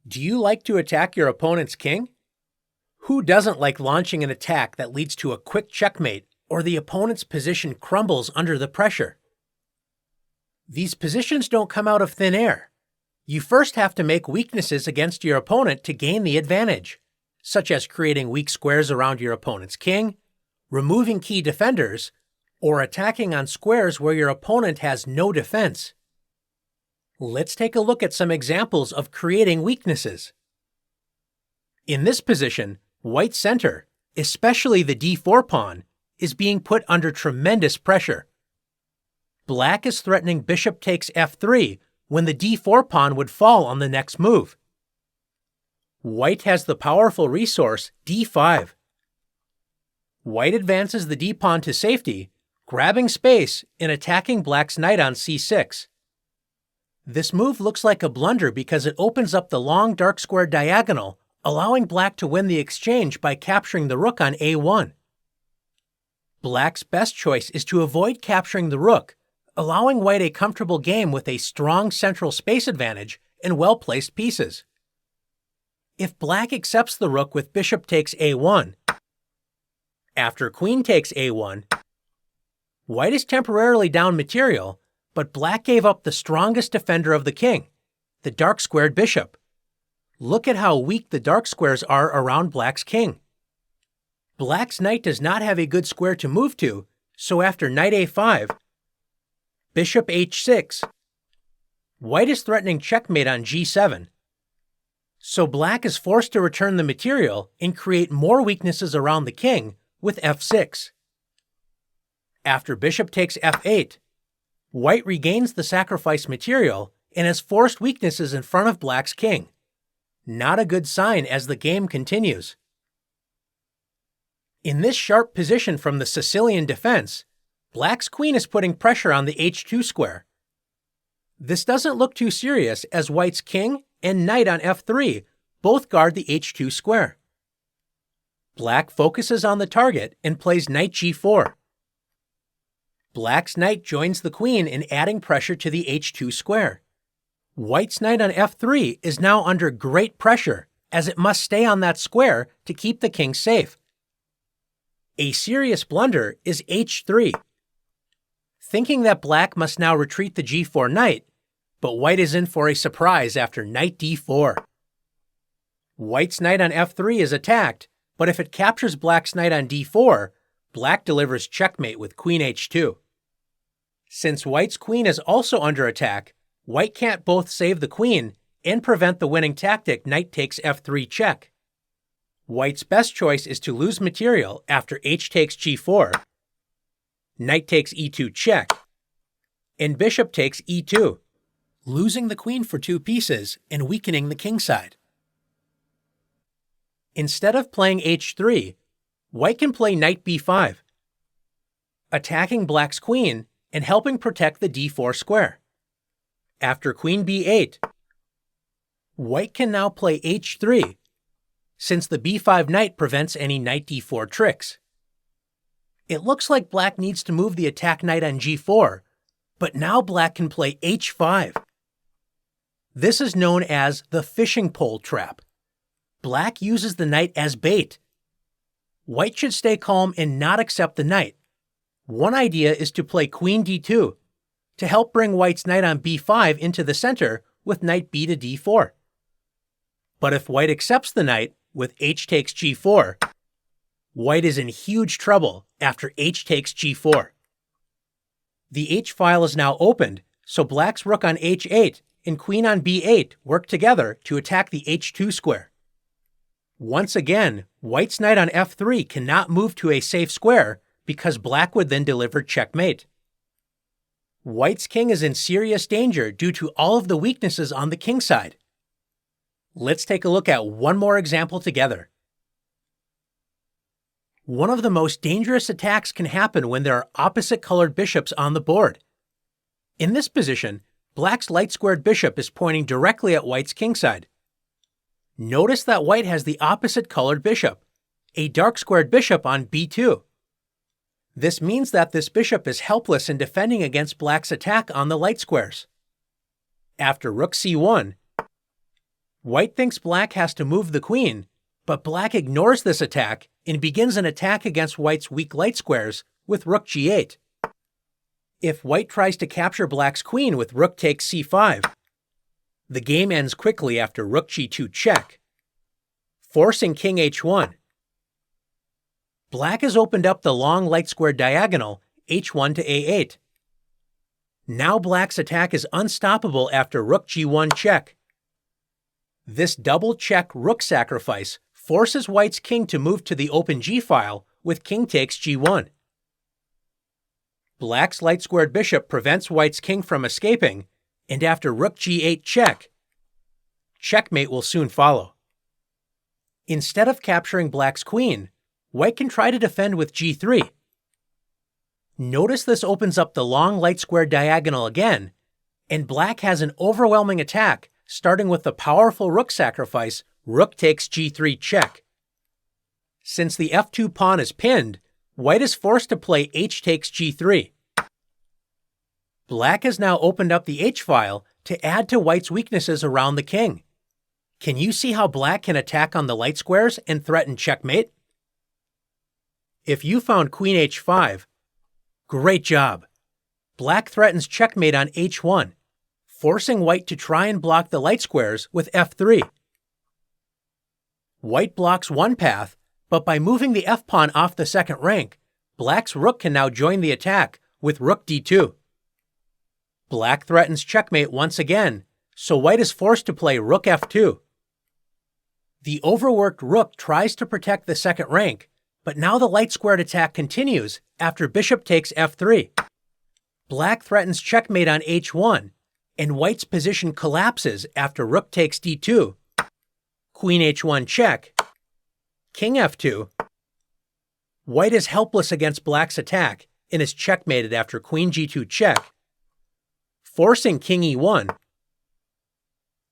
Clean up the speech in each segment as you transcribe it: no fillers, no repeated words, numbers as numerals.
Do you like to attack your opponent's king? Who doesn't like launching an attack that leads to a quick checkmate or the opponent's position crumbles under the pressure? These positions don't come out of thin air. You first have to make weaknesses against your opponent to gain the advantage, such as creating weak squares around your opponent's king, removing key defenders, or attacking on squares where your opponent has no defense. Let's take a look at some examples of creating weaknesses. In this position, white's center, especially the d4 pawn, is being put under tremendous pressure. Black is threatening bishop takes f3 when the d4 pawn would fall on the next move. White has the powerful resource d5. White advances the d-pawn to safety, grabbing space and attacking black's knight on c6. This move looks like a blunder because it opens up the long dark square diagonal, allowing black to win the exchange by capturing the rook on a1. Black's best choice is to avoid capturing the rook, allowing white a comfortable game with a strong central space advantage and well-placed pieces. If black accepts the rook with bishop takes a1, after queen takes a1, white is temporarily down material, but black gave up the strongest defender of the king, the dark-squared bishop. Look at how weak the dark squares are around black's king. Black's knight does not have a good square to move to, so after knight a5, bishop h6, white is threatening checkmate on g7. So black is forced to return the material and create more weaknesses around the king with f6. After bishop takes f8, white regains the sacrificed material and has forced weaknesses in front of black's king. Not a good sign as the game continues. In this sharp position from the Sicilian defense, black's queen is putting pressure on the h2 square. This doesn't look too serious as white's king and knight on f3 both guard the h2 square. Black focuses on the target and plays knight g4. Black's knight joins the queen in adding pressure to the h2 square. White's knight on f3 is now under great pressure as it must stay on that square to keep the king safe. A serious blunder is h3. Thinking that black must now retreat the g4 knight, but white is in for a surprise after knight d4. White's knight on f3 is attacked, but if it captures black's knight on d4, black delivers checkmate with queen h2. Since white's queen is also under attack, white can't both save the queen and prevent the winning tactic knight takes f3 check. White's best choice is to lose material after h takes g4, knight takes e2 check, and bishop takes e2, losing the queen for 2 pieces and weakening the king side. Instead of playing h3, white can play knight b5, attacking black's queen and helping protect the d4 square. After queen b8, white can now play h3, since the b5 knight prevents any knight d4 tricks. It looks like black needs to move the attack knight on g4, but now black can play h5. This is known as the fishing pole trap. Black uses the knight as bait. White should stay calm and not accept the knight. One idea is to play queen d2 to help bring white's knight on b5 into the center with knight b to d4. But if white accepts the knight with h takes g4, white is in huge trouble after h takes g4. The h-file is now opened, so black's rook on h8 and queen on b8 work together to attack the h2 square. Once again, white's knight on f3 cannot move to a safe square because black would then deliver checkmate. White's king is in serious danger due to all of the weaknesses on the king side. Let's take a look at one more example together. One of the most dangerous attacks can happen when there are opposite-colored bishops on the board. In this position, black's light-squared bishop is pointing directly at white's kingside. Notice that white has the opposite-colored bishop, a dark-squared bishop on b2. This means that this bishop is helpless in defending against black's attack on the light squares. After rook c1, White thinks black has to move the queen, but black ignores this attack and begins an attack against white's weak light squares with rook g8. If white tries to capture black's queen with rook takes c5, the game ends quickly after rook g2 check, forcing king h1. Black has opened up the long light square diagonal h1 to a8. Now black's attack is unstoppable after rook g1 check. This double check rook sacrifice forces white's king to move to the open g-file with king takes g1. Black's light-squared bishop prevents white's king from escaping, and after rook g8 check, checkmate will soon follow. Instead of capturing black's queen, white can try to defend with g3. Notice this opens up the long light square diagonal again, and black has an overwhelming attack starting with the powerful rook sacrifice rook takes g3 check. Since the f2 pawn is pinned, white is forced to play h takes g3. Black has now opened up the h-file to add to white's weaknesses around the king. Can you see how black can attack on the light squares and threaten checkmate? If you found queen h5, great job! Black threatens checkmate on h1, forcing white to try and block the light squares with f3. White blocks one path, but by moving the f-pawn off the second rank, black's rook can now join the attack with rook d2. Black threatens checkmate once again, so white is forced to play rook f2. The overworked rook tries to protect the second rank, but now the light-squared attack continues after bishop takes f3. Black threatens checkmate on h1, and white's position collapses after rook takes d2, queen h1 check, king f2. White is helpless against black's attack and is checkmated after queen g2 check, forcing king e1.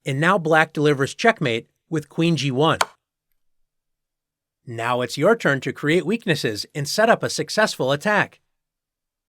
And now black delivers checkmate with queen g1. Now it's your turn to create weaknesses and set up a successful attack.